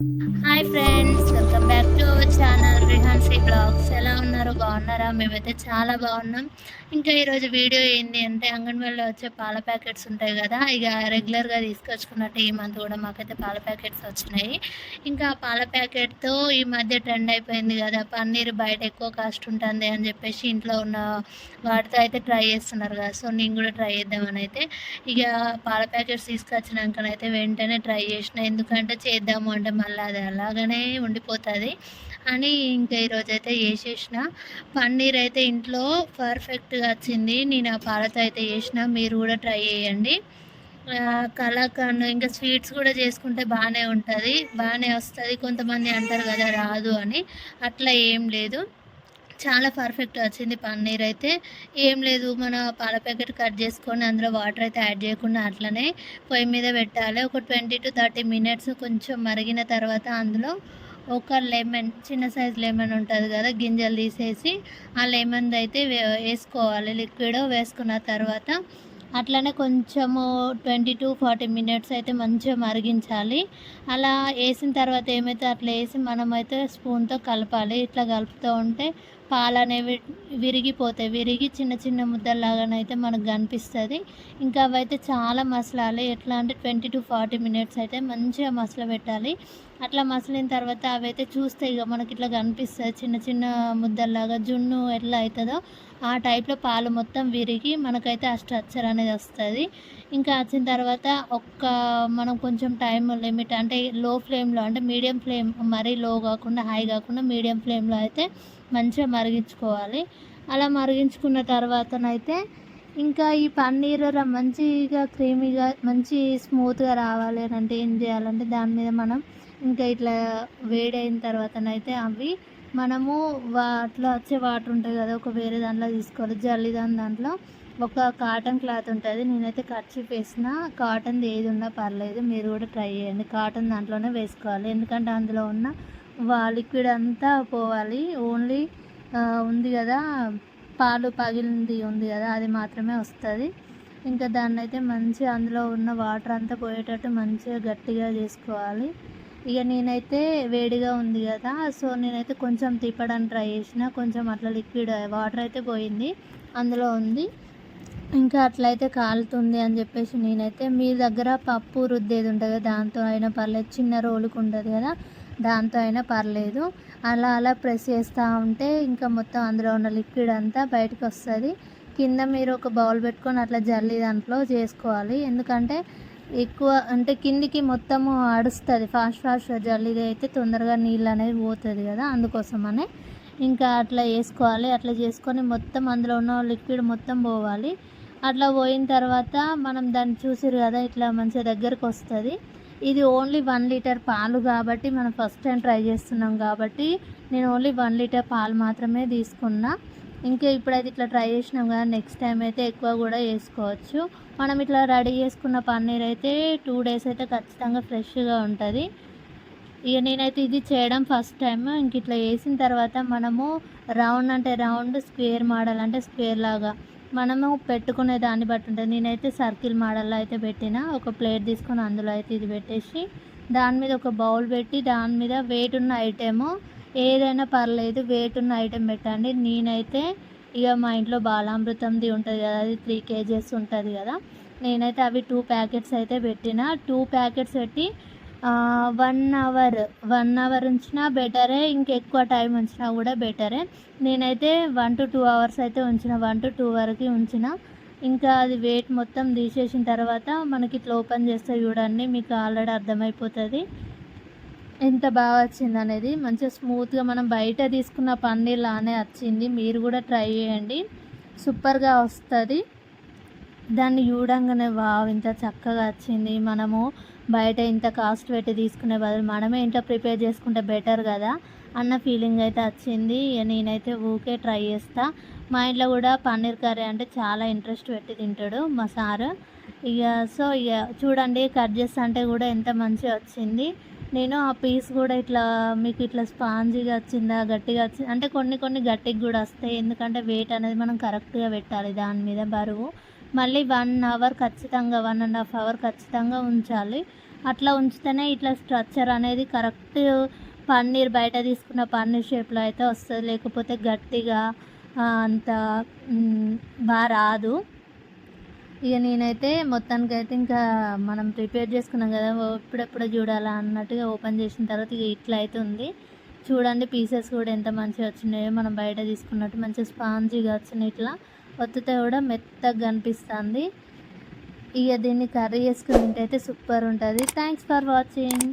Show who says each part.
Speaker 1: Hi friends, welcome back to our channel Rihansi blogs. ఎలా ఉన్నారు? బాగున్నారా? మేమైతే చాలా బాగున్నాం. ఇంకా ఈరోజు వీడియో ఏంటి అంటే అంగన్వాడీలో వచ్చే పాల ప్యాకెట్స్ ఉంటాయి కదా, ఇక రెగ్యులర్గా తీసుకొచ్చుకున్నట్టు ఈ మంత్ కూడా మాకైతే పాల ప్యాకెట్స్ వచ్చినాయి. ఇంకా ఆ పాల ప్యాకెట్తో ఈ మధ్య ట్రెండ్ అయిపోయింది కదా, పన్నీర్ బయట ఎక్కువ కాస్ట్ ఉంటుంది అని చెప్పేసి ఇంట్లో ఉన్న వాటితో అయితే ట్రై చేస్తున్నారు కదా. సో నేను కూడా ట్రై చేద్దామని అయితే ఇక పాల ప్యాకెట్స్ తీసుకొచ్చినాకనైతే వెంటనే ట్రై చేసిన. ఎందుకంటే చేద్దాము అంటే మళ్ళీ అది అలాగనే ఉండిపోతుంది అని ఇంకా ఈరోజైతే చేసేసిన. పన్నీర్ అయితే ఇంట్లో పర్ఫెక్ట్గా వచ్చింది. నేను ఆ పాలతో అయితే చేసిన, మీరు కూడా ట్రై చేయండి. కలాకండ్ ఇంకా స్వీట్స్ కూడా చేసుకుంటే బాగానే ఉంటుంది, బాగానే వస్తుంది. కొంతమంది అంటారు కదా రాదు అని, అట్లా ఏం లేదు, చాలా పర్ఫెక్ట్‌గా వచ్చింది పన్నీర్ అయితే. ఏం లేదు, మన పాల ప్యాకెట్ కట్ చేసుకొని అందులో వాటర్ అయితే యాడ్ చేయకుండా అట్లనే పొయ్యి మీద పెట్టాలి. ఒక 20-30 మినిట్స్ కొంచెం మరిగిన తర్వాత అందులో ఒక లెమన్, చిన్న సైజ్ లెమన్ ఉంటుంది కదా, గింజలు తీసేసి ఆ లెమన్‌ది అయితే వేసుకోవాలి. లిక్విడ్ వేసుకున్న తర్వాత అట్లనే కొంచెము 20-40 మినిట్స్ అయితే మంచిగా మరిగించాలి. అలా వేసిన తర్వాత ఏమైతే అట్లా వేసి మనమైతే స్పూన్‌తో కలపాలి. ఇట్లా కలుపుతూ ఉంటే పాలనేవి విరిగిపోతాయి. విరిగి చిన్న చిన్న ముద్దల్లాగానైతే మనకు కనిపిస్తుంది. ఇంకా అవైతే చాలా మసలాలి. ఎట్లా అంటే 20-40 మినిట్స్ అయితే మంచిగా మసలబెట్టాలి. అట్లా మసిలిన తర్వాత అవైతే చూస్తే ఇక మనకి ఇట్లా కనిపిస్తుంది, చిన్న చిన్న ముద్దల్లాగా జున్ను ఎట్లా అవుతుందో ఆ టైప్లో పాలు మొత్తం విరిగి మనకైతే ఆ స్ట్రక్చర్ అనేది వస్తుంది. ఇంకా వచ్చిన తర్వాత మనం కొంచెం టైం లిమిట్ అంటే లో ఫ్లేమ్లో, అంటే మీడియం ఫ్లేమ్, మరీ లో కాకుండా హై కాకుండా మీడియం ఫ్లేమ్లో అయితే మంచిగా మరిగించుకోవాలి. అలా మరిగించుకున్న తర్వాతనైతే ఇంకా ఈ పన్నీర్ మంచిగా క్రీమీగా మంచి స్మూత్గా రావాలి అని అంటే ఏం చేయాలంటే దాని మీద మనం ఇంకా ఇట్లా వేడైన తర్వాతనైతే అవి మనము అట్లా వచ్చే వాటర్ ఉంటాయి కదా, ఒక వేరే దాంట్లో తీసుకోవాలి, దాంట్లో ఒక కాటన్ క్లాత్ ఉంటుంది. నేనైతే కర్చీఫ్ వేసిన, కాటన్ది ఏది ఉన్నా పర్లేదు, మీరు కూడా ట్రై చేయండి. కాటన్ దాంట్లోనే వేసుకోవాలి, ఎందుకంటే అందులో ఉన్న లిక్విడ్ అంతా పోవాలి. ఓన్లీ ఉంది కదా, పాలు పగిలింది ఉంది కదా, అది మాత్రమే వస్తుంది. ఇంకా దాన్ని అయితే మంచిగా అందులో ఉన్న వాటర్ అంతా పోయేటట్టు మంచిగా గట్టిగా చేసుకోవాలి. ఇక నేనైతే వేడిగా ఉంది కదా, సో నేనైతే కొంచెం తిప్పడానికి ట్రై చేసిన, కొంచెం అట్లా లిక్విడ్ వాటర్ అయితే పోయింది, అందులో ఉంది. ఇంకా అట్లయితే కాలుతుంది అని చెప్పేసి నేనైతే, మీ దగ్గర పప్పు రుద్దేది ఉంటుంది కదా దాంతో అయినా పర్లేదు, చిన్న రోలుకు ఉంటుంది కదా దాంతో అయినా పర్లేదు, అలా అలా ప్రెస్ చేస్తూ ఉంటే ఇంకా మొత్తం అందులో ఉన్న లిక్విడ్ అంతా బయటకు వస్తుంది. కింద మీరు ఒక బౌల్ పెట్టుకొని అట్లా జల్లి దాంట్లో చేసుకోవాలి, ఎందుకంటే ఎక్కువ అంటే కిందికి మొత్తము అడుస్తుంది. ఫాస్ట్గా జల్లిది అయితే తొందరగా నీళ్ళు అనేది పోతుంది కదా, అందుకోసమనే ఇంకా అట్లా వేసుకోవాలి. అట్లా చేసుకొని మొత్తం అందులో ఉన్న లిక్విడ్ మొత్తం పోవాలి. అట్లా పోయిన తర్వాత మనం దాన్ని చూసిరు కదా, ఇట్లా మంచిగా దగ్గరకు వస్తుంది. ఇది ఓన్లీ 1 లీటర్ పాలు కాబట్టి మనం ఫస్ట్ టైం ట్రై చేస్తున్నాం కాబట్టి నేను ఓన్లీ 1 లీటర్ పాలు మాత్రమే తీసుకున్నా. ఇంకా ఇప్పుడైతే ఇట్లా ట్రై చేసినాం కదా, నెక్స్ట్ టైం అయితే ఎక్కువ కూడా వేసుకోవచ్చు. మనం ఇట్లా రెడీ చేసుకున్న పన్నీర్ అయితే 2 డేస్ అయితే ఖచ్చితంగా ఫ్రెష్గా ఉంటుంది. ఇక నేనైతే ఇది చేయడం ఫస్ట్ టైం. ఇంక ఇట్లా వేసిన తర్వాత మనము రౌండ్ అంటే రౌండ్, స్క్వేర్ మోడల్ అంటే స్క్వేర్ లాగా మనము పెట్టుకునే దాన్ని బట్టి ఉంటుంది. నేనైతే సర్కిల్ మోడల్లో అయితే పెట్టిన, ఒక ప్లేట్ తీసుకొని అందులో అయితే ఇది పెట్టేసి దాని మీద ఒక బౌల్ పెట్టి దాని మీద వెయిట్ ఉన్న ఐటెము ఏదైనా పర్లేదు, వెయిట్ ఉన్న ఐటెం పెట్టండి. నేనైతే ఇక మా ఇంట్లో బాలామృతంది ఉంటుంది కదా, అది 3 kgs ఉంటుంది కదా, నేనైతే అవి 2 ప్యాకెట్స్ అయితే పెట్టిన. 2 ప్యాకెట్స్ పెట్టి 1 అవర్ ఉంచినా బెటరే, ఇంకెక్కువ టైం ఉంచినా కూడా బెటరే. నేనైతే 1-2 అవర్స్ అయితే ఉంచిన, 1-2 వరకు ఉంచిన. ఇంకా అది వెయిట్ మొత్తం తీసేసిన తర్వాత మనకి ఇట్లా ఓపెన్ చేస్తే చూడండి, మీకు ఆల్రెడీ అర్థమైపోతుంది ఎంత బాగా వచ్చింది అనేది. మంచిగా స్మూత్గా మనం బయట తీసుకున్న పన్నీర్ లానే వచ్చింది. మీరు కూడా ట్రై చేయండి, సూపర్గా వస్తుంది. దాన్ని చూడంగానే వావ్ ఇంత చక్కగా వచ్చింది, మనము బయట ఇంత కాస్ట్ పెట్టి తీసుకునే బదులు మనమే ఇంట్లో ప్రిపేర్ చేసుకుంటే బెటర్ కదా అన్న ఫీలింగ్ అయితే వచ్చింది. నేనైతే ఊకే ట్రై చేస్తా. మా ఇంట్లో కూడా పన్నీర్ కర్రీ అంటే చాలా ఇంట్రెస్ట్ పెట్టి తింటాడు మా సారు. ఇక సో ఇక చూడండి, కట్ చేస్తా అంటే కూడా ఎంత మంచిగా వచ్చింది. నేను ఆ పీస్ కూడా ఇట్లా మీకు ఇట్లా స్పాంజీగా వచ్చిందా, గట్టిగా వచ్చింది అంటే కొన్ని కొన్ని గట్టిగా కూడా వస్తాయి, ఎందుకంటే వెయిట్ అనేది మనం కరెక్ట్గా పెట్టాలి దాని మీద బరువు. మళ్ళీ 1 అవర్ ఖచ్చితంగా, 1.5 అవర్ ఖచ్చితంగా ఉంచాలి. అట్లా ఉంచితేనే ఇట్లా స్ట్రక్చర్ అనేది కరెక్ట్ పన్నీర్ బయట తీసుకున్న పన్నీర్ షేప్లో అయితే వస్తుంది, లేకపోతే గట్టిగా అంత బాగా రాదు. ఇక నేనైతే మొత్తానికైతే ఇంకా మనం ప్రిపేర్ చేసుకున్నాం కదా, ఎప్పుడెప్పుడు చూడాలా అన్నట్టుగా ఓపెన్ చేసిన తర్వాత ఇక ఇట్లా అయితే ఉంది. చూడండి పీసెస్ కూడా ఎంత మంచిగా వచ్చినాయో, మనం బయట తీసుకున్నట్టు మంచిగా స్పాంజీగా వచ్చినాయి. ఇట్లా ఒత్తితే కూడా మెత్తగా కనిపిస్తుంది. ఇక దీన్ని కర్రీ చేసుకుని తింటే అయితే సూపర్ ఉంటుంది. Thanks for watching.